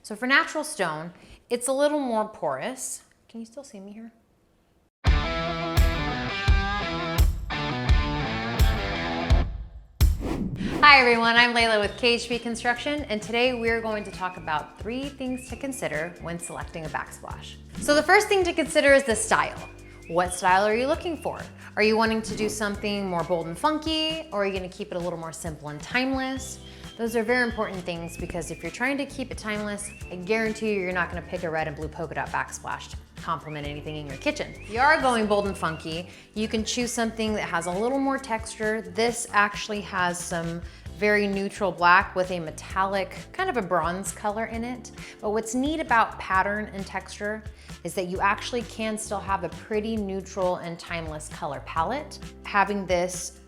So for natural stone, it's a little more porous. Can you still see me here? Hi everyone, I'm Layla with KHB Construction, and today we're going to talk about 3 things to consider when selecting a backsplash. So the first thing to consider is the style. What style are you looking for? Are you wanting to do something more bold and funky, or are you going to keep it a little more simple and timeless? Those are very important things because if you're trying to keep it timeless, I guarantee you're not going to pick a red and blue polka dot backsplash to complement anything in your kitchen. If you are going bold and funky, you can choose something that has a little more texture. This actually has some very neutral black with a metallic, kind of a bronze color in it. But what's neat about pattern and texture is that you actually can still have a pretty neutral and timeless color palette. Having this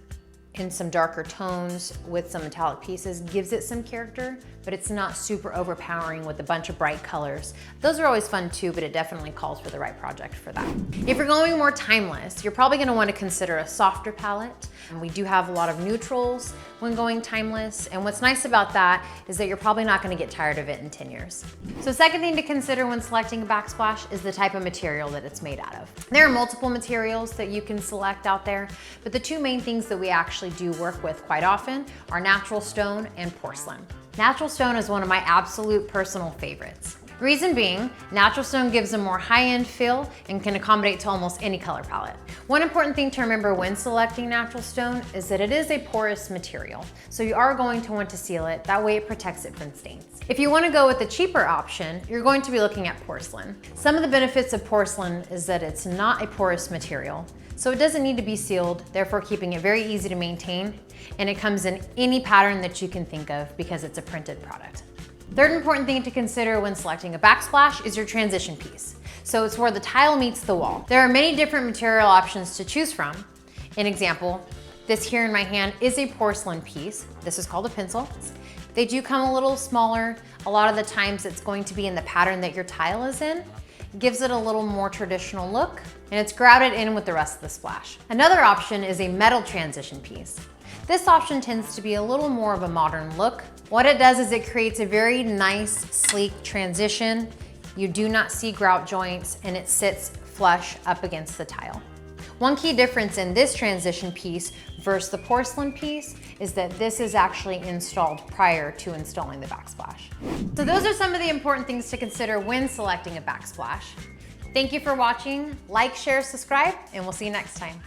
in some darker tones with some metallic pieces gives it some character, but it's not super overpowering with a bunch of bright colors. Those are always fun too, but it definitely calls for the right project for that. If you're going more timeless, you're probably gonna wanna consider a softer palette. And we do have a lot of neutrals when going timeless, and what's nice about that is that you're probably not gonna get tired of it in 10 years. So second thing to consider when selecting a backsplash is the type of material that it's made out of. There are multiple materials that you can select out there, but the 2 main things that we actually do work with quite often are natural stone and porcelain. Natural stone is one of my absolute personal favorites. Reason being, natural stone gives a more high-end feel and can accommodate to almost any color palette. One important thing to remember when selecting natural stone is that it is a porous material, so you are going to want to seal it. That way it protects it from stains. If you want to go with the cheaper option, you're going to be looking at porcelain. Some of the benefits of porcelain is that it's not a porous material, so it doesn't need to be sealed, therefore keeping it very easy to maintain, and it comes in any pattern that you can think of because it's a printed product. Third important thing to consider when selecting a backsplash is your transition piece. So it's where the tile meets the wall. There are many different material options to choose from. An example, this here in my hand is a porcelain piece. This is called a pencil. They do come a little smaller. A lot of the times it's going to be in the pattern that your tile is in. It gives it a little more traditional look, and it's grouted in with the rest of the splash. Another option is a metal transition piece. This option tends to be a little more of a modern look. What it does is it creates a very nice, sleek transition. You do not see grout joints, and it sits flush up against the tile. One key difference in this transition piece versus the porcelain piece is that this is actually installed prior to installing the backsplash. So those are some of the important things to consider when selecting a backsplash. Thank you for watching. Like, share, subscribe, and we'll see you next time.